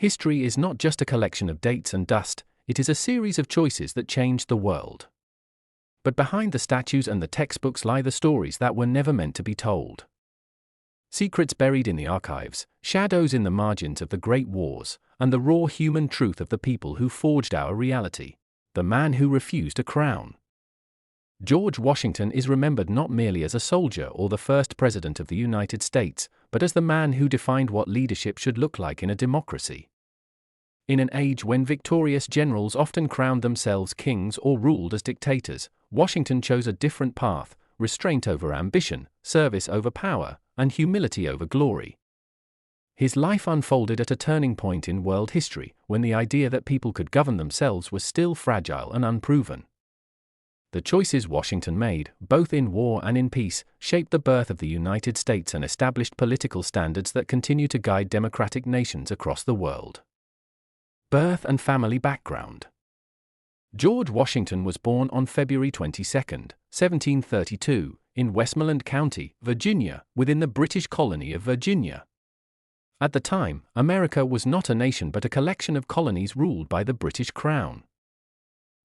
History is not just a collection of dates and dust, it is a series of choices that changed the world. But behind the statues and the textbooks lie the stories that were never meant to be told. Secrets buried in the archives, shadows in the margins of the great wars, and the raw human truth of the people who forged our reality. The man who refused a crown. George Washington is remembered not merely as a soldier or the first president of the United States, but as the man who defined what leadership should look like in a democracy. In an age when victorious generals often crowned themselves kings or ruled as dictators, Washington chose a different path: restraint over ambition, service over power, and humility over glory. His life unfolded at a turning point in world history, when the idea that people could govern themselves was still fragile and unproven. The choices Washington made, both in war and in peace, shaped the birth of the United States and established political standards that continue to guide democratic nations across the world. Birth and family background. George Washington was born on February 22, 1732, in Westmoreland County, Virginia, within the British colony of Virginia. At the time, America was not a nation but a collection of colonies ruled by the British Crown.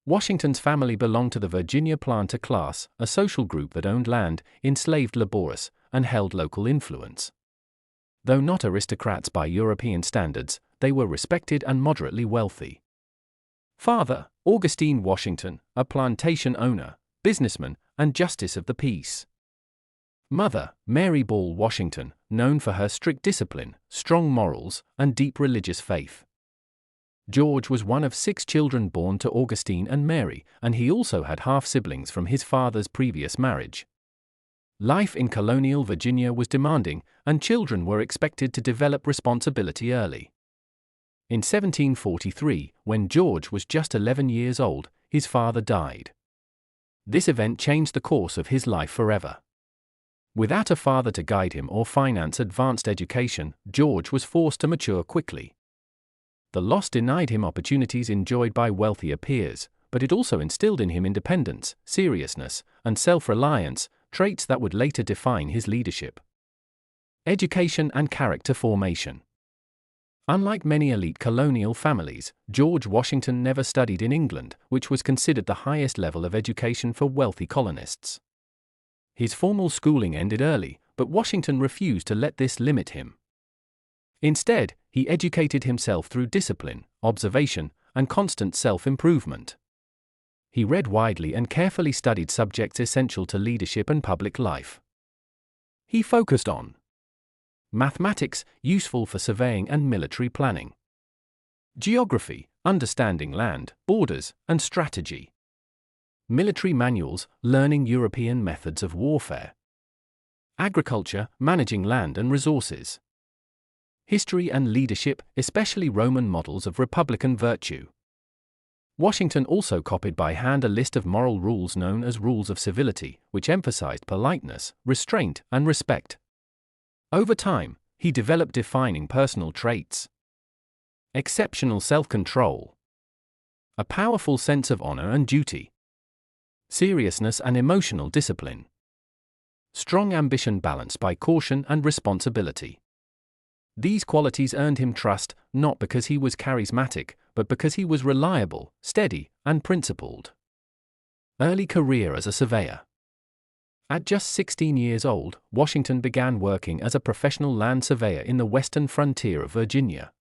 Washington's family belonged to the Virginia planter class, a social group that owned land, enslaved laborers, and held local influence. Though not aristocrats by European standards, they were respected and moderately wealthy. Father, Augustine Washington, a plantation owner, businessman, and justice of the peace. Mother, Mary Ball Washington, known for her strict discipline, strong morals, and deep religious faith. George was one of 6 children born to Augustine and Mary, and he also had half-siblings from his father's previous marriage. Life in colonial Virginia was demanding, and children were expected to develop responsibility early. In 1743, when George was just 11 years old, his father died. This event changed the course of his life forever. Without a father to guide him or finance advanced education, George was forced to mature quickly. The loss denied him opportunities enjoyed by wealthier peers, but it also instilled in him independence, seriousness, and self-reliance, traits that would later define his leadership. Education and character formation. Unlike many elite colonial families, George Washington never studied in England, which was considered the highest level of education for wealthy colonists. His formal schooling ended early, but Washington refused to let this limit him. Instead, he educated himself through discipline, observation, and constant self-improvement. He read widely and carefully studied subjects essential to leadership and public life. He focused on mathematics, useful for surveying and military planning; geography, understanding land, borders, and strategy; military manuals, learning European methods of warfare; agriculture, managing land and resources; history and leadership, especially Roman models of republican virtue. Washington also copied by hand a list of moral rules known as rules of civility, which emphasized politeness, restraint, and respect. Over time, he developed defining personal traits: exceptional self-control, a powerful sense of honor and duty, seriousness and emotional discipline, strong ambition balanced by caution and responsibility. These qualities earned him trust, not because he was charismatic, but because he was reliable, steady, and principled. Early career as a surveyor. At just 16 years old, Washington began working as a professional land surveyor in the western frontier of Virginia.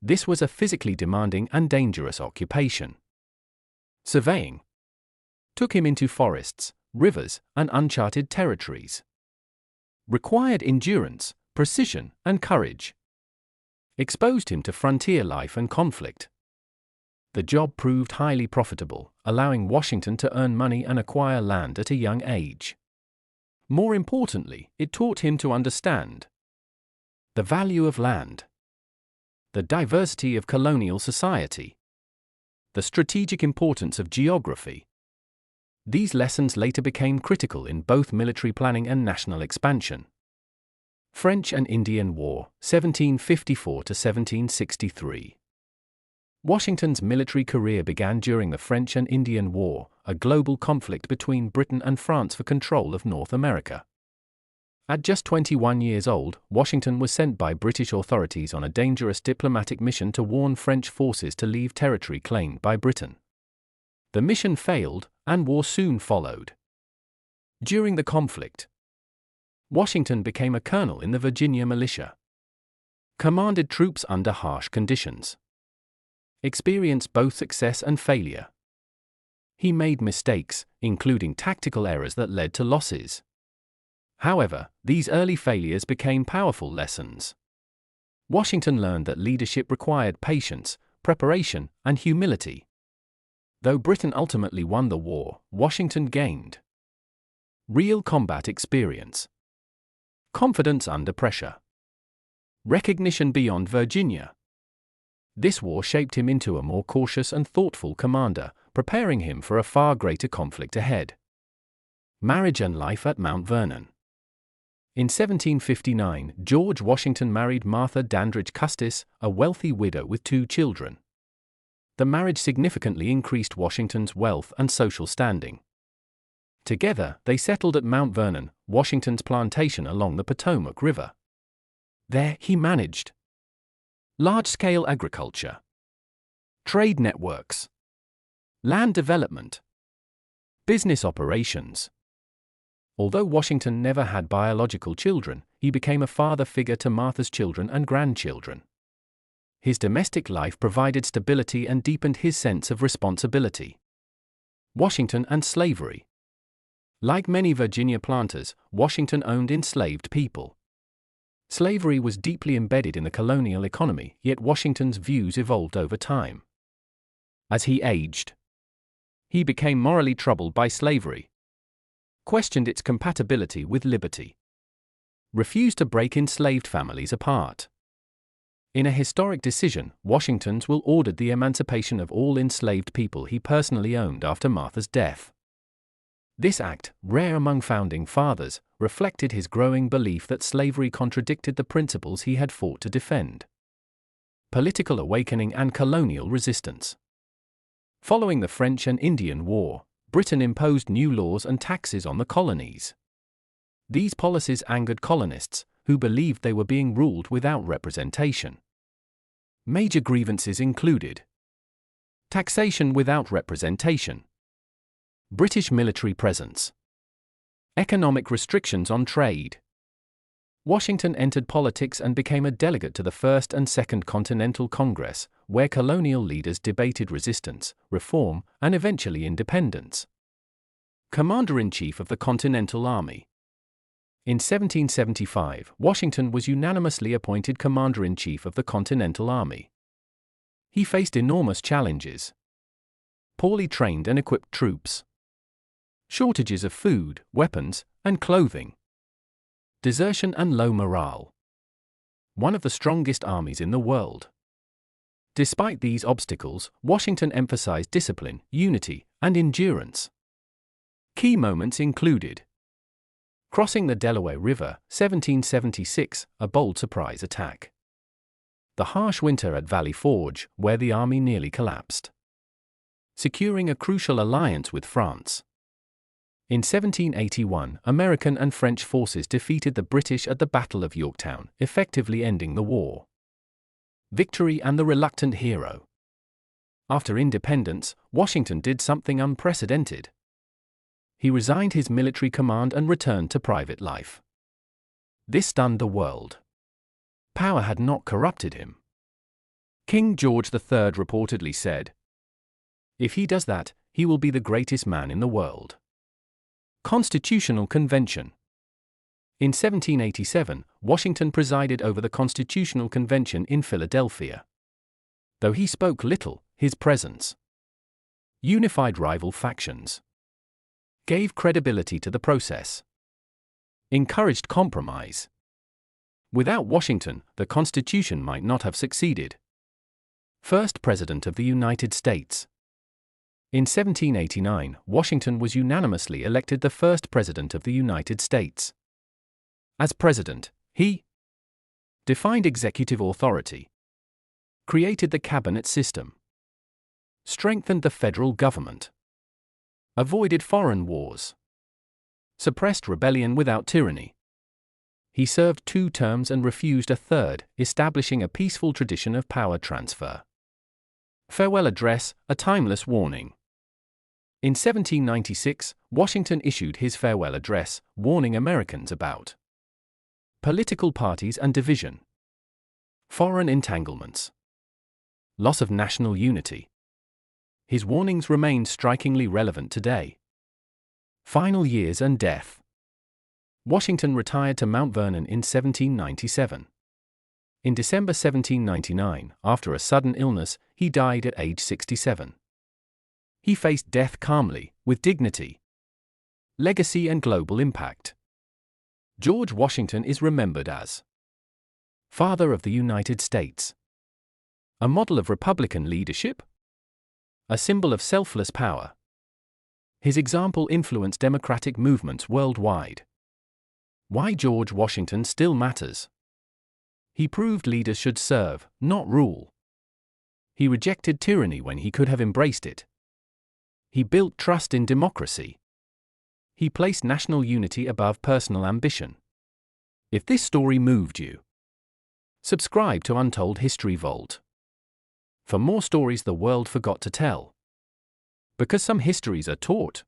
This was a physically demanding and dangerous occupation. Surveying took him into forests, rivers, and uncharted territories. Required endurance, precision, and courage. Exposed him to frontier life and conflict. The job proved highly profitable, allowing Washington to earn money and acquire land at a young age. More importantly, it taught him to understand the value of land, the diversity of colonial society, the strategic importance of geography. These lessons later became critical in both military planning and national expansion. French and Indian War, 1754 to 1763. Washington's military career began during the French and Indian War, a global conflict between Britain and France for control of North America. At just 21 years old, Washington was sent by British authorities on a dangerous diplomatic mission to warn French forces to leave territory claimed by Britain. The mission failed, and war soon followed. During the conflict, Washington became a colonel in the Virginia militia, commanded troops under harsh conditions, experienced both success and failure. He made mistakes, including tactical errors that led to losses. However, these early failures became powerful lessons. Washington learned that leadership required patience, preparation, and humility. Though Britain ultimately won the war, Washington gained real combat experience, confidence under pressure, recognition beyond Virginia. This war shaped him into a more cautious and thoughtful commander, preparing him for a far greater conflict ahead. Marriage and life at Mount Vernon. In 1759, George Washington married Martha Dandridge Custis, a wealthy widow with 2 children. The marriage significantly increased Washington's wealth and social standing. Together, they settled at Mount Vernon, Washington's plantation along the Potomac River. There, he managed large-scale agriculture, trade networks, land development, business operations. Although Washington never had biological children, he became a father figure to Martha's children and grandchildren. His domestic life provided stability and deepened his sense of responsibility. Washington and slavery. Like many Virginia planters, Washington owned enslaved people. Slavery was deeply embedded in the colonial economy, yet Washington's views evolved over time. As he aged, he became morally troubled by slavery, questioned its compatibility with liberty, refused to break enslaved families apart. In a historic decision, Washington's will ordered the emancipation of all enslaved people he personally owned after Martha's death. This act, rare among founding fathers, reflected his growing belief that slavery contradicted the principles he had fought to defend. Political awakening and colonial resistance. Following the French and Indian War, Britain imposed new laws and taxes on the colonies. These policies angered colonists, who believed they were being ruled without representation. Major grievances included taxation without representation, British military presence, economic restrictions on trade. Washington entered politics and became a delegate to the First and Second Continental Congress, where colonial leaders debated resistance, reform, and eventually independence. Commander-in-Chief of the Continental Army. In 1775, Washington was unanimously appointed Commander-in-Chief of the Continental Army. He faced enormous challenges: poorly trained and equipped troops, shortages of food, weapons, and clothing, desertion and low morale. One of the strongest armies in the world. Despite these obstacles, Washington emphasized discipline, unity, and endurance. Key moments included crossing the Delaware River, 1776, a bold surprise attack. The harsh winter at Valley Forge, where the army nearly collapsed. Securing a crucial alliance with France. In 1781, American and French forces defeated the British at the Battle of Yorktown, effectively ending the war. Victory and the reluctant hero. After independence, Washington did something unprecedented. He resigned his military command and returned to private life. This stunned the world. Power had not corrupted him. King George III reportedly said, "If he does that, he will be the greatest man in the world." Constitutional Convention. In 1787, Washington presided over the Constitutional Convention in Philadelphia. Though he spoke little, his presence unified rival factions, gave credibility to the process, encouraged compromise. Without Washington, the Constitution might not have succeeded. First President of the United States. In 1789, Washington was unanimously elected the first President of the United States. As President, he defined executive authority, created the cabinet system, strengthened the federal government, avoided foreign wars, suppressed rebellion without tyranny, He served 2 terms and refused a third, establishing a peaceful tradition of power transfer. Farewell Address, a timeless warning. In 1796, Washington issued his farewell address, warning Americans about political parties and division, foreign entanglements, loss of national unity. His warnings remain strikingly relevant today. Final years and death. Washington retired to Mount Vernon in 1797. In December 1799, after a sudden illness, he died at age 67. He faced death calmly, with dignity. Legacy and global impact. George Washington is remembered as Father of the United States, a model of Republican leadership, a symbol of selfless power. His example influenced democratic movements worldwide. Why George Washington still matters. He proved leaders should serve, not rule. He rejected tyranny when he could have embraced it. He built trust in democracy. He placed national unity above personal ambition. If this story moved you, subscribe to Untold History Vault. For more stories the world forgot to tell. Because some histories are taught,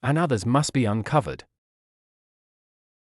and others must be uncovered.